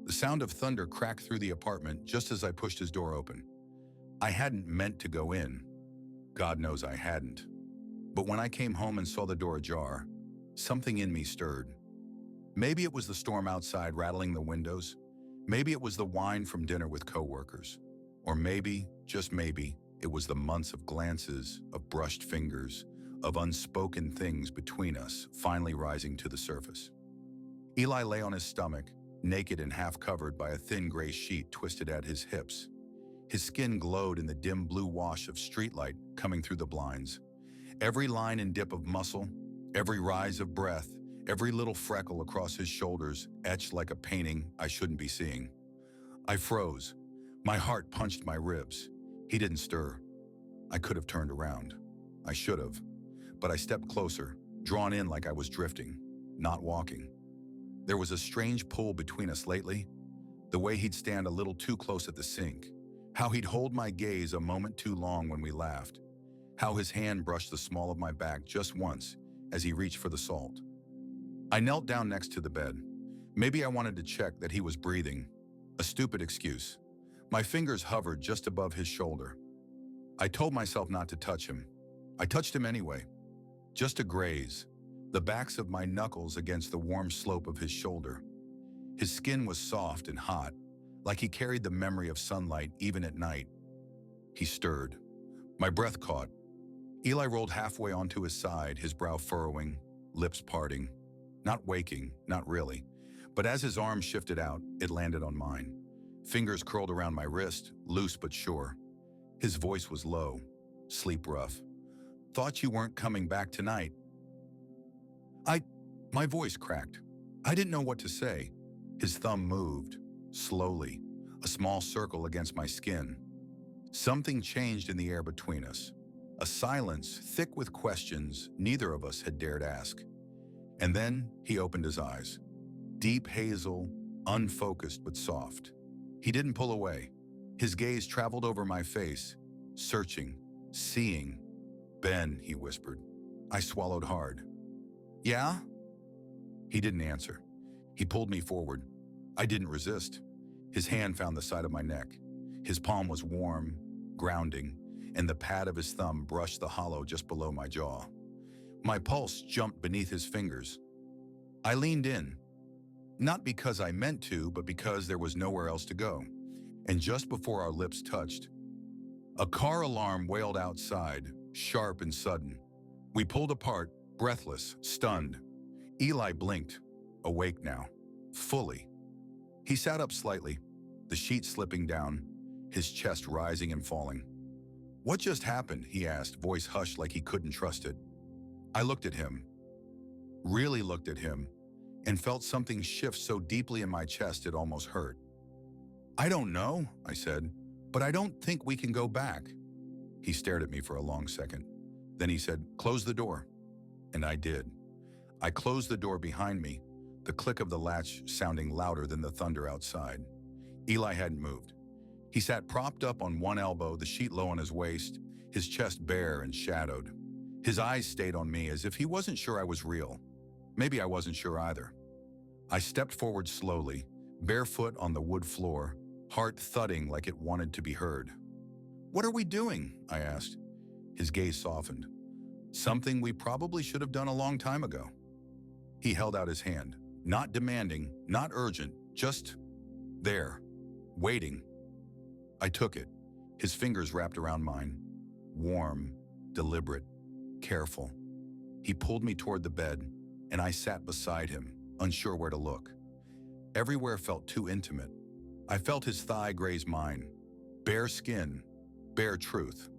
The sound of thunder cracked through the apartment just as I pushed his door open. I hadn't meant to go in. God knows I hadn't. But when I came home and saw the door ajar, something in me stirred. Maybe it was the storm outside rattling the windows. Maybe it was the wine from dinner with coworkers. Or maybe, just maybe, it was the months of glances, of brushed fingers, of unspoken things between us finally rising to the surface. Eli lay on his stomach, naked and half-covered by a thin gray sheet twisted at his hips. His skin glowed in the dim blue wash of streetlight coming through the blinds. Every line and dip of muscle, every rise of breath, every little freckle across his shoulders etched like a painting I shouldn't be seeing. I froze. My heart punched my ribs. He didn't stir. I could have turned around. I should have. But I stepped closer, drawn in like I was drifting, not walking. There was a strange pull between us lately. The way he'd stand a little too close at the sink. How he'd hold my gaze a moment too long when we laughed. How his hand brushed the small of my back just once as he reached for the salt. I knelt down next to the bed. Maybe I wanted to check that he was breathing. A stupid excuse. My fingers hovered just above his shoulder. I told myself not to touch him. I touched him anyway. Just to graze. The backs of my knuckles against the warm slope of his shoulder. His skin was soft and hot, like he carried the memory of sunlight even at night. He stirred. My breath caught. Eli rolled halfway onto his side, his brow furrowing, lips parting. Not waking, not really. But as his arm shifted out, it landed on mine. Fingers curled around my wrist, loose but sure. His voice was low, sleep rough. Thought you weren't coming back tonight. My voice cracked. I didn't know what to say. His thumb moved, slowly, a small circle against my skin. Something changed in the air between us. A silence thick with questions neither of us had dared ask. And then he opened his eyes. Deep hazel, unfocused but soft. He didn't pull away. His gaze traveled over my face, searching, seeing. "Ben," he whispered. I swallowed hard. "Yeah?" He didn't answer. He pulled me forward. I didn't resist. His hand found the side of my neck. His palm was warm, grounding, and the pad of his thumb brushed the hollow just below my jaw. My pulse jumped beneath his fingers. I leaned in, not because I meant to, but because there was nowhere else to go. And just before our lips touched, a car alarm wailed outside, sharp and sudden. We pulled apart, breathless, stunned. Eli blinked, awake now, fully. He sat up slightly, the sheet slipping down, his chest rising and falling. "What just happened?" he asked, voice hushed like he couldn't trust it. I looked at him, really looked at him, and felt something shift so deeply in my chest it almost hurt. "I don't know," I said, "but I don't think we can go back." He stared at me for a long second. Then he said, "Close the door." And I did. I closed the door behind me, the click of the latch sounding louder than the thunder outside. Eli hadn't moved. He sat propped up on one elbow, the sheet low on his waist, his chest bare and shadowed. His eyes stayed on me as if he wasn't sure I was real. Maybe I wasn't sure either. I stepped forward slowly, barefoot on the wood floor, heart thudding like it wanted to be heard. "What are we doing?" I asked. His gaze softened. "Something we probably should have done a long time ago." He held out his hand, not demanding, not urgent, just there, waiting. I took it, his fingers wrapped around mine, warm, deliberate, careful. He pulled me toward the bed, and I sat beside him, unsure where to look. Everywhere felt too intimate. I felt his thigh graze mine, bare skin, bare truth.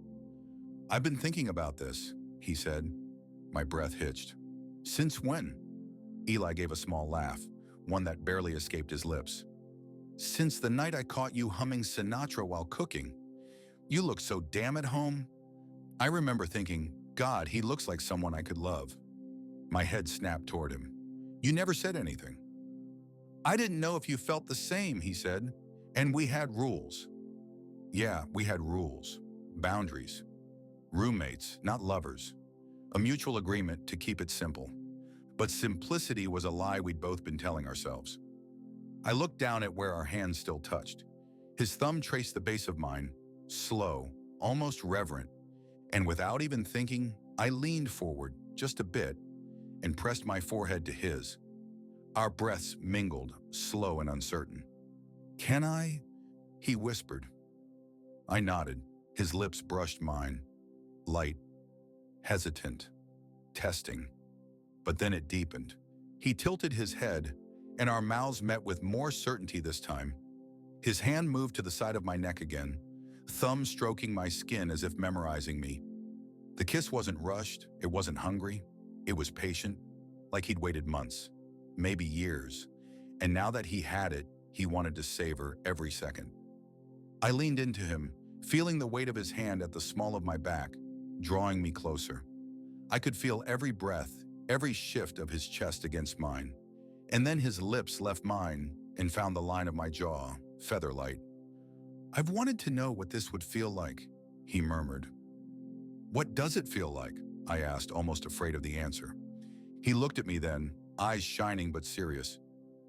"I've been thinking about this," he said. My breath hitched. "Since when?" Eli gave a small laugh, one that barely escaped his lips. "Since the night I caught you humming Sinatra while cooking. You look so damn at home." I remember thinking, God, he looks like someone I could love. My head snapped toward him. "You never said anything." "I didn't know if you felt the same," he said. "And we had rules." Yeah, we had rules. Boundaries. Roommates, not lovers. A mutual agreement to keep it simple. But simplicity was a lie we'd both been telling ourselves. I looked down at where our hands still touched. His thumb traced the base of mine, slow, almost reverent, and without even thinking, I leaned forward just a bit and pressed my forehead to his. Our breaths mingled, slow and uncertain. "Can I?" he whispered. I nodded. His lips brushed mine, light, hesitant, testing. But then it deepened. He tilted his head, and our mouths met with more certainty this time. His hand moved to the side of my neck again, thumb stroking my skin as if memorizing me. The kiss wasn't rushed, it wasn't hungry, it was patient, like he'd waited months, maybe years. And now that he had it, he wanted to savor every second. I leaned into him, feeling the weight of his hand at the small of my back, drawing me closer. I could feel every breath, every shift of his chest against mine. And then his lips left mine and found the line of my jaw, feather-light. "I've wanted to know what this would feel like," he murmured. "What does it feel like?" I asked, almost afraid of the answer. He looked at me then, eyes shining but serious.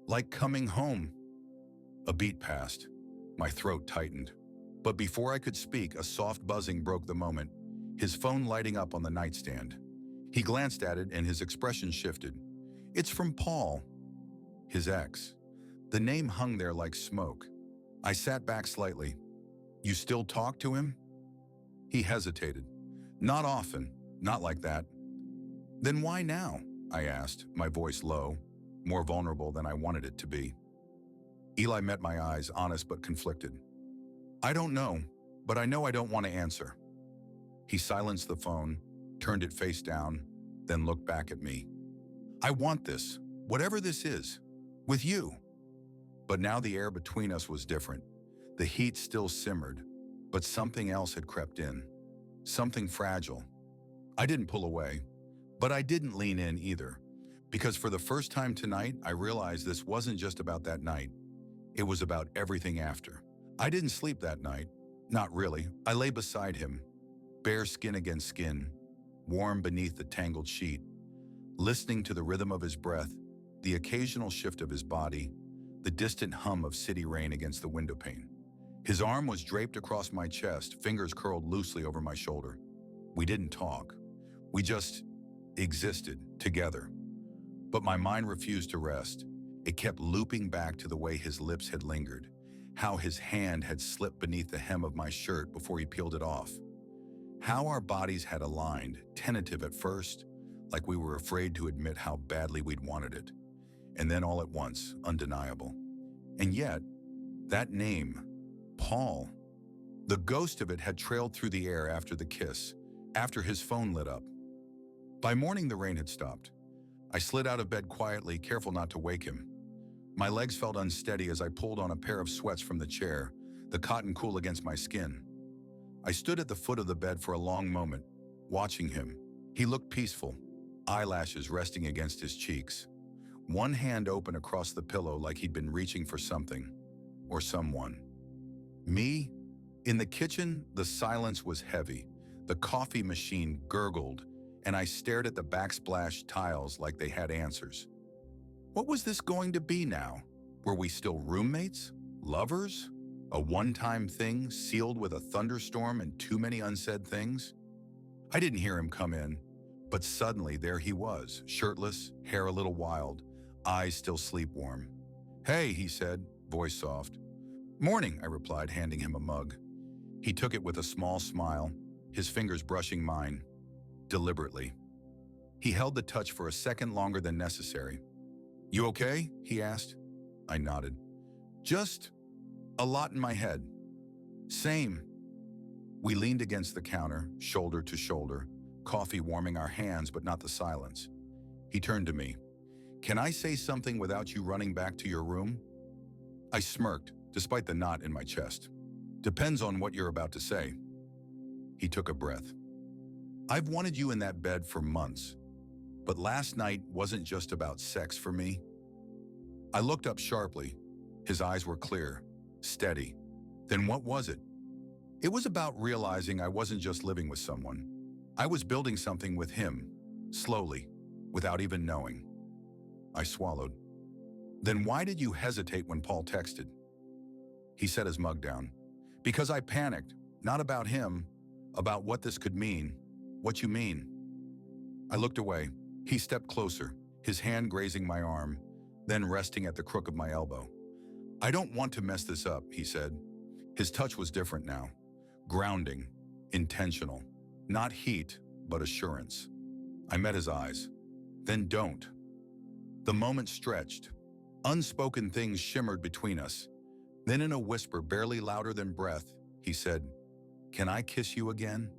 "Like coming home." A beat passed. My throat tightened. But before I could speak, a soft buzzing broke the moment, his phone lighting up on the nightstand. He glanced at it and his expression shifted. "It's from Paul." His ex. The name hung there like smoke. I sat back slightly. "You still talk to him?" He hesitated. "Not often, not like that." "Then why now?" I asked, my voice low, more vulnerable than I wanted it to be. Eli met my eyes, honest but conflicted. "I don't know, but I know I don't want to answer." He silenced the phone, turned it face down, then looked back at me. "I want this, whatever this is, with you." But now the air between us was different. The heat still simmered, but something else had crept in. Something fragile. I didn't pull away, but I didn't lean in either. Because for the first time tonight, I realized this wasn't just about that night. It was about everything after. I didn't sleep that night. Not really. I lay beside him, bare skin against skin, warm beneath the tangled sheet, listening to the rhythm of his breath, the occasional shift of his body, the distant hum of city rain against the windowpane. His arm was draped across my chest, fingers curled loosely over my shoulder. We didn't talk. We just existed together. But my mind refused to rest. It kept looping back to the way his lips had lingered, how his hand had slipped beneath the hem of my shirt before he peeled it off, how our bodies had aligned, tentative at first, like we were afraid to admit how badly we'd wanted it, and then all at once, undeniable. And yet, that name, Paul, the ghost of it had trailed through the air after the kiss, after his phone lit up. By morning, the rain had stopped. I slid out of bed quietly, careful not to wake him. My legs felt unsteady as I pulled on a pair of sweats from the chair, the cotton cool against my skin. I stood at the foot of the bed for a long moment, watching him. He looked peaceful, eyelashes resting against his cheeks. One hand open across the pillow like he'd been reaching for something, or someone. Me? In the kitchen, the silence was heavy. The coffee machine gurgled, and I stared at the backsplash tiles like they had answers. What was this going to be now? Were we still roommates? Lovers? A one-time thing sealed with a thunderstorm and too many unsaid things? I didn't hear him come in, but suddenly there he was, shirtless, hair a little wild, eyes still sleep-warm. "Hey," he said, voice soft. "Morning," I replied, handing him a mug. He took it with a small smile, his fingers brushing mine, deliberately. He held the touch for a second longer than necessary. "You okay?" he asked. I nodded. "Just a lot in my head." "Same." We leaned against the counter, shoulder to shoulder, coffee warming our hands but not the silence. He turned to me. "Can I say something without you running back to your room?" I smirked, despite the knot in my chest. "Depends on what you're about to say." He took a breath. "I've wanted you in that bed for months, but last night wasn't just about sex for me." I looked up sharply. His eyes were clear, steady. "Then what was it?" "It was about realizing I wasn't just living with someone. I was building something with him, slowly, without even knowing." I swallowed. Then why did you hesitate when Paul texted? He set his mug down. Because I panicked, not about him, about what this could mean. What you mean? I looked away. He stepped closer, his hand grazing my arm, then resting at the crook of my elbow. I don't want to mess this up, he said. His touch was different now. Grounding, intentional. Not heat, but assurance. I met his eyes. Then don't. The moment stretched. Unspoken things shimmered between us. Then in a whisper barely louder than breath, he said, "Can I kiss you again?"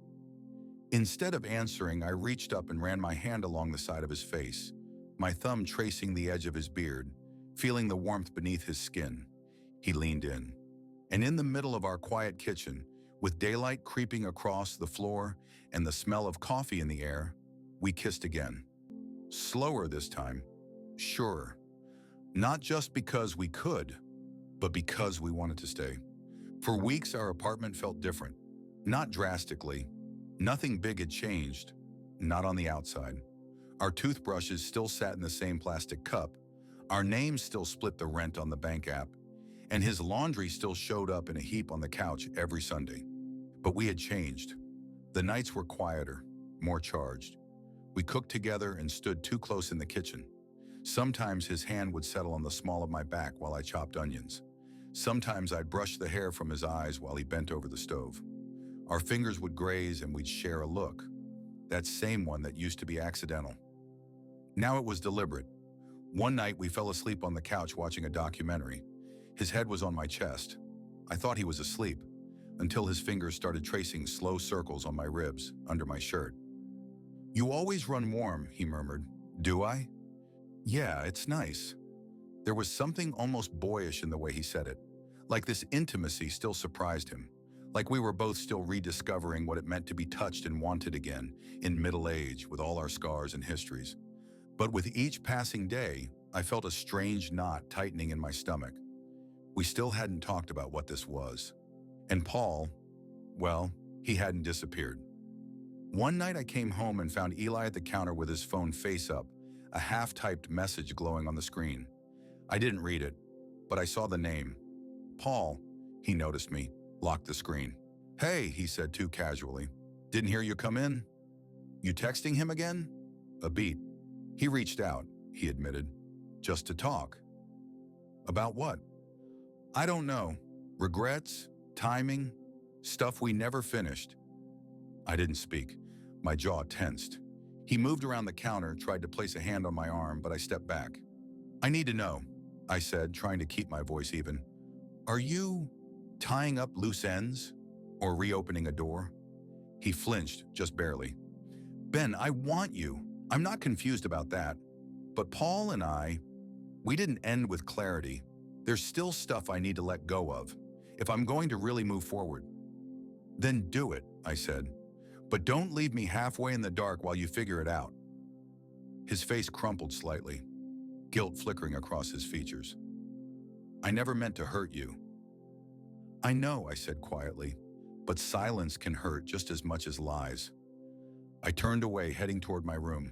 Instead of answering, I reached up and ran my hand along the side of his face, my thumb tracing the edge of his beard, feeling the warmth beneath his skin. He leaned in. And in the middle of our quiet kitchen, with daylight creeping across the floor and the smell of coffee in the air, we kissed again. Slower this time, surer. Not just because we could, but because we wanted to stay. For weeks, our apartment felt different. Not drastically. Nothing big had changed. Not on the outside. Our toothbrushes still sat in the same plastic cup. Our names still split the rent on the bank app. And his laundry still showed up in a heap on the couch every Sunday. But we had changed. The nights were quieter, more charged. We cooked together and stood too close in the kitchen. Sometimes his hand would settle on the small of my back while I chopped onions. Sometimes I'd brush the hair from his eyes while he bent over the stove. Our fingers would graze and we'd share a look. That same one that used to be accidental. Now it was deliberate. One night we fell asleep on the couch watching a documentary. His head was on my chest. I thought he was asleep, until his fingers started tracing slow circles on my ribs, under my shirt. "You always run warm," he murmured. "Do I?" "Yeah, it's nice." There was something almost boyish in the way he said it, like this intimacy still surprised him, like we were both still rediscovering what it meant to be touched and wanted again, in middle age, with all our scars and histories. But with each passing day, I felt a strange knot tightening in my stomach. We still hadn't talked about what this was. And Paul, well, he hadn't disappeared. One night I came home and found Eli at the counter with his phone face up, a half-typed message glowing on the screen. I didn't read it, but I saw the name. Paul, he noticed me, locked the screen. "Hey," he said too casually. "Didn't hear you come in." "You texting him again?" A beat. "He reached out," he admitted, "just to talk." "About what?" "I don't know. Regrets, timing, stuff we never finished." I didn't speak. My jaw tensed. He moved around the counter, tried to place a hand on my arm, but I stepped back. "I need to know," I said, trying to keep my voice even. "Are you tying up loose ends or reopening a door?" He flinched, just barely. "Ben, I want you. I'm not confused about that. But Paul and we didn't end with clarity. There's still stuff I need to let go of, if I'm going to really move forward." "Then do it," I said. "But don't leave me halfway in the dark while you figure it out." His face crumpled slightly, guilt flickering across his features. "I never meant to hurt you." "I know," I said quietly, "but silence can hurt just as much as lies." I turned away, heading toward my room,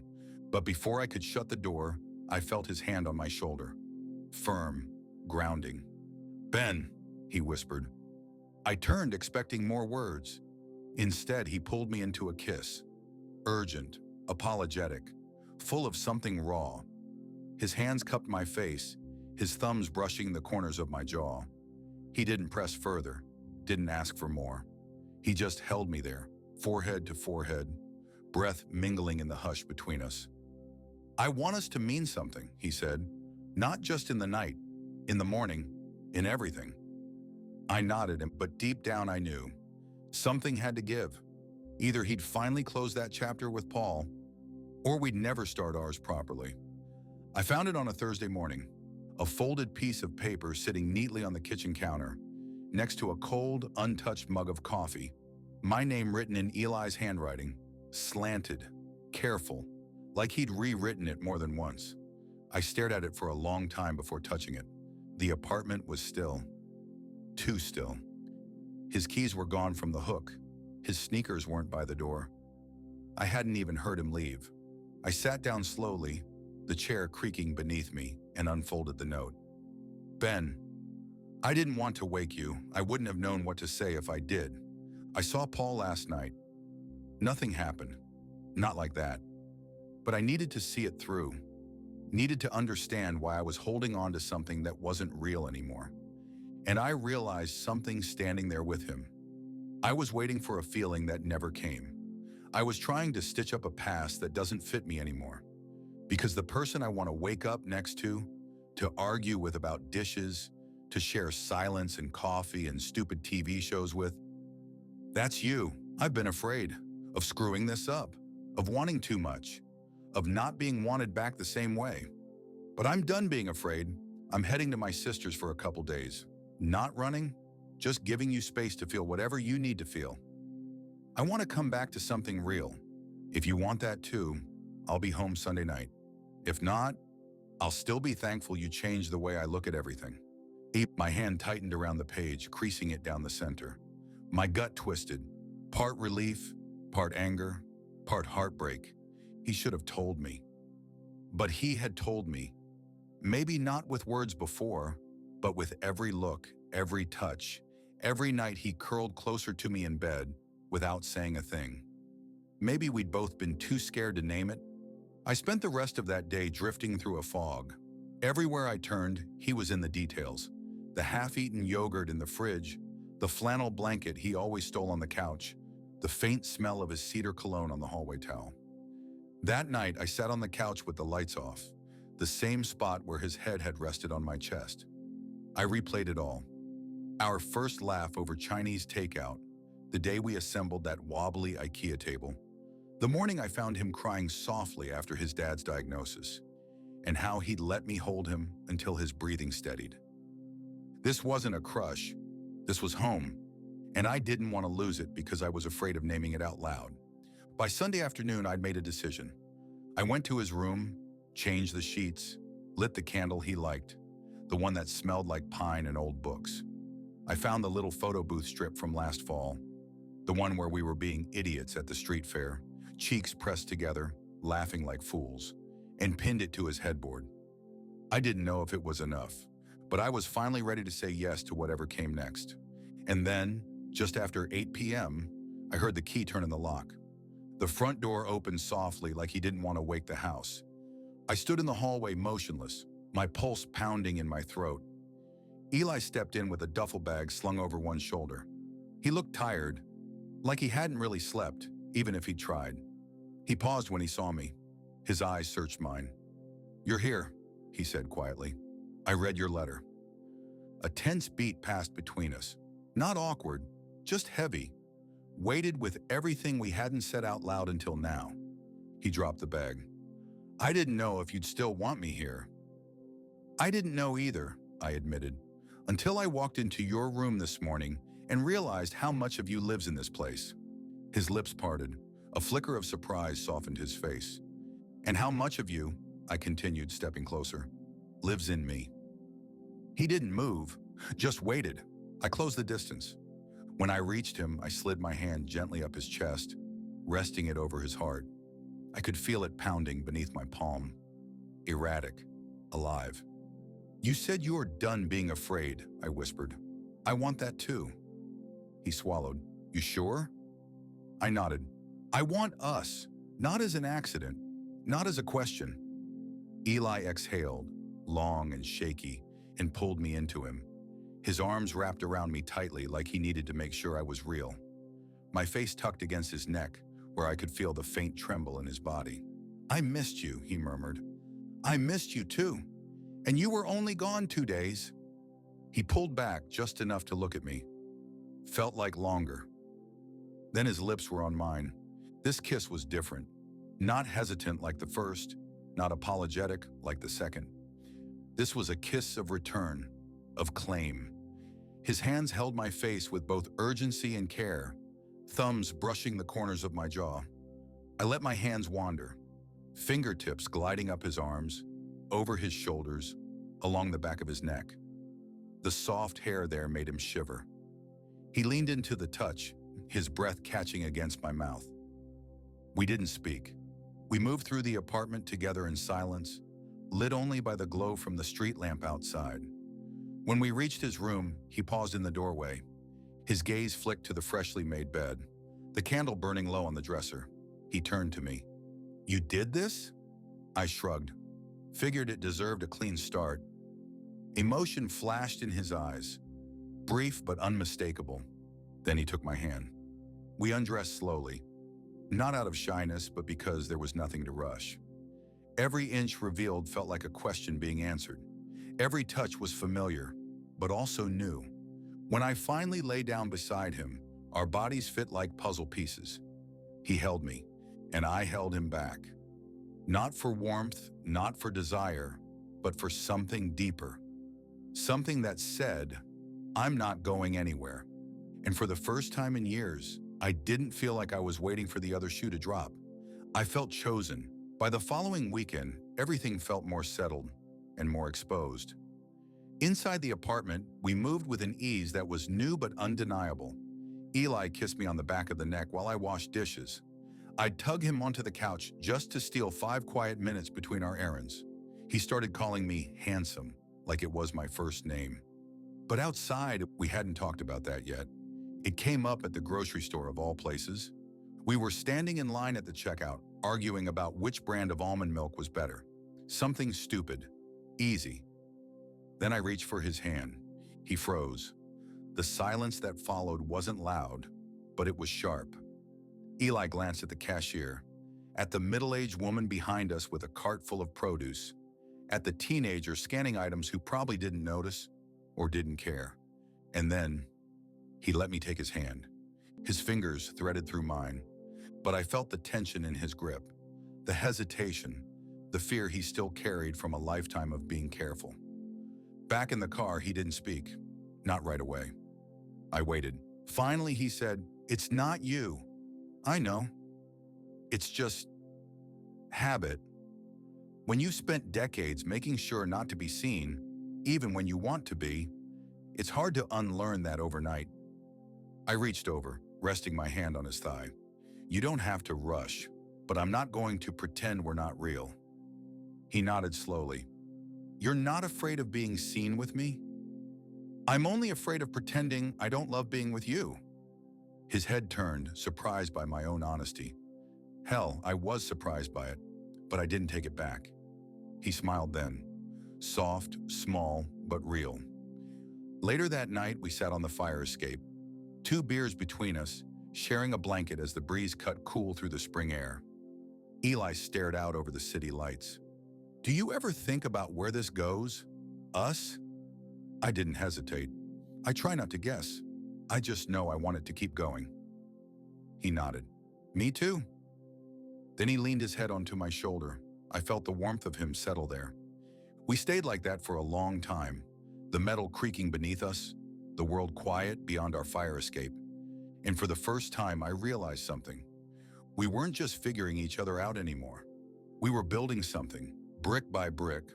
but before I could shut the door, I felt his hand on my shoulder. Firm, grounding. "Ben," he whispered. I turned, expecting more words. Instead, he pulled me into a kiss. Urgent, apologetic, full of something raw. His hands cupped my face, his thumbs brushing the corners of my jaw. He didn't press further, didn't ask for more. He just held me there, forehead to forehead, breath mingling in the hush between us. "I want us to mean something," he said. "Not just in the night, in the morning, in everything." I nodded, but deep down I knew. Something had to give. Either he'd finally close that chapter with Paul, or we'd never start ours properly. I found it on a Thursday morning, a folded piece of paper sitting neatly on the kitchen counter, next to a cold, untouched mug of coffee. My name written in Eli's handwriting, slanted, careful, like he'd rewritten it more than once. I stared at it for a long time before touching it. The apartment was still. Too still. His keys were gone from the hook. His sneakers weren't by the door. I hadn't even heard him leave. I sat down slowly, the chair creaking beneath me, and unfolded the note. Ben, I didn't want to wake you. I wouldn't have known what to say if I did. I saw Paul last night. Nothing happened. Not like that. But I needed to see it through. Needed to understand why I was holding on to something that wasn't real anymore. And I realized something standing there with him. I was waiting for a feeling that never came. I was trying to stitch up a past that doesn't fit me anymore. Because the person I want to wake up next to argue with about dishes, to share silence and coffee and stupid TV shows with, that's you. I've been afraid of screwing this up, of wanting too much, of not being wanted back the same way. But I'm done being afraid. I'm heading to my sister's for a couple days. Not running, just giving you space to feel whatever you need to feel. I want to come back to something real. If you want that too, I'll be home Sunday night. If not, I'll still be thankful you changed the way I look at everything. My hand tightened around the page, creasing it down the center. My gut twisted, part relief, part anger, part heartbreak. He should have told me. But he had told me. Maybe not with words before, but with every look, every touch, every night he curled closer to me in bed without saying a thing. Maybe we'd both been too scared to name it. I spent the rest of that day drifting through a fog. Everywhere I turned, he was in the details. The half-eaten yogurt in the fridge, the flannel blanket he always stole on the couch, the faint smell of his cedar cologne on the hallway towel. That night, I sat on the couch with the lights off, the same spot where his head had rested on my chest. I replayed it all. Our first laugh over Chinese takeout, the day we assembled that wobbly IKEA table, the morning I found him crying softly after his dad's diagnosis, and how he'd let me hold him until his breathing steadied. This wasn't a crush. This was home, and I didn't want to lose it because I was afraid of naming it out loud. By Sunday afternoon, I'd made a decision. I went to his room, changed the sheets, lit the candle he liked, the one that smelled like pine and old books. I found the little photo booth strip from last fall, the one where we were being idiots at the street fair, cheeks pressed together, laughing like fools, and pinned it to his headboard. I didn't know if it was enough, but I was finally ready to say yes to whatever came next. And then, just after 8 p.m., I heard the key turn in the lock. The front door opened softly like he didn't want to wake the house. I stood in the hallway motionless, my pulse pounding in my throat. Eli stepped in with a duffel bag slung over one shoulder. He looked tired, like he hadn't really slept, even if he'd tried. He paused when he saw me. His eyes searched mine. "You're here," he said quietly. "I read your letter." A tense beat passed between us. Not awkward, just heavy. Weighted with everything we hadn't said out loud until now. He dropped the bag. "I didn't know if you'd still want me here." "I didn't know either," I admitted, "until I walked into your room this morning and realized how much of you lives in this place." His lips parted. A flicker of surprise softened his face. "And how much of you," I continued, stepping closer, "lives in me." He didn't move, just waited. I closed the distance. When I reached him, I slid my hand gently up his chest, resting it over his heart. I could feel it pounding beneath my palm. Erratic, alive. "You said you were done being afraid," I whispered. "I want that too." He swallowed. "You sure?" I nodded. "I want us, not as an accident, not as a question." Eli exhaled, long and shaky, and pulled me into him. His arms wrapped around me tightly like he needed to make sure I was real. My face tucked against his neck, where I could feel the faint tremble in his body. "I missed you," he murmured. "I missed you too. And you were only gone 2 days." He pulled back just enough to look at me. Felt like longer. Then his lips were on mine. This kiss was different. Not hesitant like the first, not apologetic like the second. This was a kiss of return, of claim. His hands held my face with both urgency and care, thumbs brushing the corners of my jaw. I let my hands wander, fingertips gliding up his arms, over his shoulders, along the back of his neck. The soft hair there made him shiver. He leaned into the touch, his breath catching against my mouth. We didn't speak. We moved through the apartment together in silence, lit only by the glow from the street lamp outside. When we reached his room, he paused in the doorway. His gaze flicked to the freshly made bed, the candle burning low on the dresser. He turned to me. "You did this?" I shrugged, figured it deserved a clean start. Emotion flashed in his eyes, brief but unmistakable. Then he took my hand. We undressed slowly, not out of shyness, but because there was nothing to rush. Every inch revealed felt like a question being answered. Every touch was familiar, but also new. When I finally lay down beside him, our bodies fit like puzzle pieces. He held me, and I held him back. Not for warmth, not for desire, but for something deeper. Something that said, "I'm not going anywhere." And for the first time in years, I didn't feel like I was waiting for the other shoe to drop. I felt chosen. By the following weekend, everything felt more settled and more exposed. Inside the apartment, we moved with an ease that was new but undeniable. Eli kissed me on the back of the neck while I washed dishes. I'd tug him onto the couch just to steal 5 quiet minutes between our errands. He started calling me handsome, like it was my first name. But outside, we hadn't talked about that yet. It came up at the grocery store of all places. We were standing in line at the checkout, arguing about which brand of almond milk was better. Something stupid. Easy. Then I reached for his hand. He froze. The silence that followed wasn't loud, but it was sharp. Eli glanced at the cashier, at the middle-aged woman behind us with a cart full of produce, at the teenager scanning items who probably didn't notice or didn't care. And then he let me take his hand. His fingers threaded through mine, but I felt the tension in his grip, the hesitation, the fear he still carried from a lifetime of being careful. Back in the car, he didn't speak, not right away. I waited. Finally, he said, "It's not you. I know. It's just habit. When you've spent decades making sure not to be seen, even when you want to be, it's hard to unlearn that overnight." I reached over, resting my hand on his thigh. "You don't have to rush, but I'm not going to pretend we're not real." He nodded slowly. "You're not afraid of being seen with me?" "I'm only afraid of pretending I don't love being with you." His head turned, surprised by my own honesty. Hell, I was surprised by it, but I didn't take it back. He smiled then. Soft, small, but real. Later that night, we sat on the fire escape, 2 beers between us, sharing a blanket as the breeze cut cool through the spring air. Eli stared out over the city lights. "Do you ever think about where this goes? Us?" I didn't hesitate. I try not to guess. I just know I want it to keep going. He nodded. "Me too." Then he leaned his head onto my shoulder. I felt the warmth of him settle there. We stayed like that for a long time, the metal creaking beneath us, the world quiet beyond our fire escape. And for the first time, I realized something. We weren't just figuring each other out anymore. We were building something, brick by brick,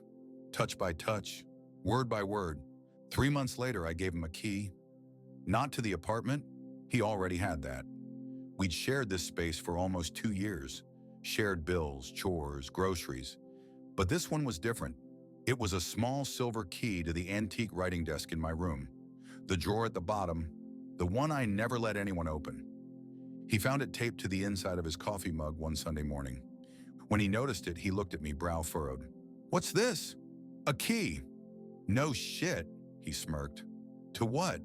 touch by touch, word by word. 3 months later, I gave him a key. Not to the apartment. He already had that. We'd shared this space for almost 2 years, shared bills, chores, groceries. But this one was different. It was a small silver key to the antique writing desk in my room, the drawer at the bottom, the one I never let anyone open. He found it taped to the inside of his coffee mug one Sunday morning. When he noticed it, he looked at me, brow furrowed. "What's this?" "A key." "No shit," he smirked. "To what?"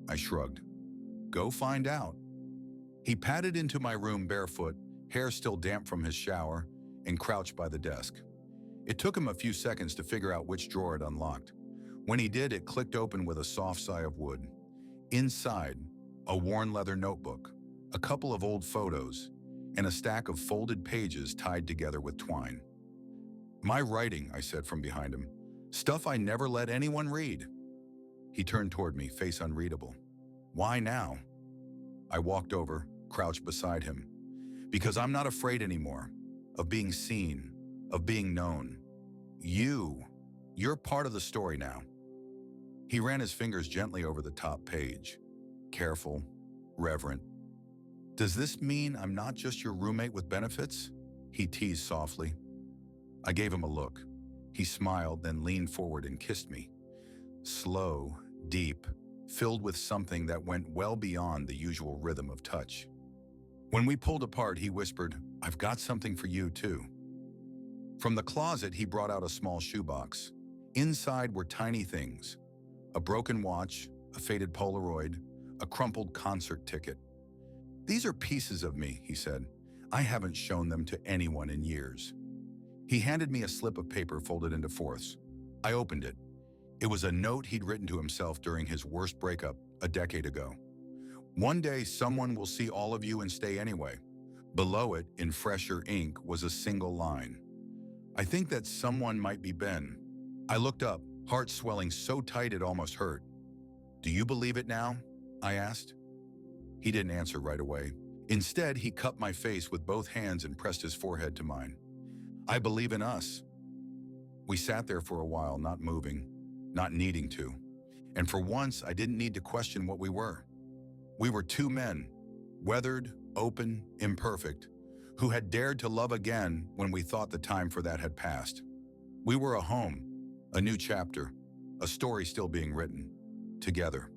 I shrugged. "Go find out." He padded into my room barefoot, hair still damp from his shower, and crouched by the desk. It took him a few seconds to figure out which drawer it unlocked. When he did, it clicked open with a soft sigh of wood. Inside, a worn leather notebook, a couple of old photos, and a stack of folded pages tied together with twine. "My writing," I said from behind him. "Stuff I never let anyone read." He turned toward me, face unreadable. "Why now?" I walked over, crouched beside him. "Because I'm not afraid anymore of being seen, of being known. You're part of the story now." He ran his fingers gently over the top page. Careful, reverent. "Does this mean I'm not just your roommate with benefits?" He teased softly. I gave him a look. He smiled, then leaned forward and kissed me. slow, deep, filled with something that went well beyond the usual rhythm of touch. When we pulled apart, he whispered, "I've got something for you, too." From the closet, he brought out a small shoebox. Inside were tiny things: a broken watch, a faded Polaroid, a crumpled concert ticket. "These are pieces of me," he said. "I haven't shown them to anyone in years." He handed me a slip of paper folded into fourths. I opened it. It was a note he'd written to himself during his worst breakup a decade ago. "One day, someone will see all of you and stay anyway." Below it, in fresher ink, was a single line: "I think that someone might be Ben." I looked up, heart swelling so tight it almost hurt. "Do you believe it now?" I asked. He didn't answer right away. Instead, he cupped my face with both hands and pressed his forehead to mine. "I believe in us." We sat there for a while, not moving, not needing to. And for once, I didn't need to question what we were. We were two men, weathered, open, imperfect, who had dared to love again when we thought the time for that had passed. We were a home, a new chapter, a story still being written, together.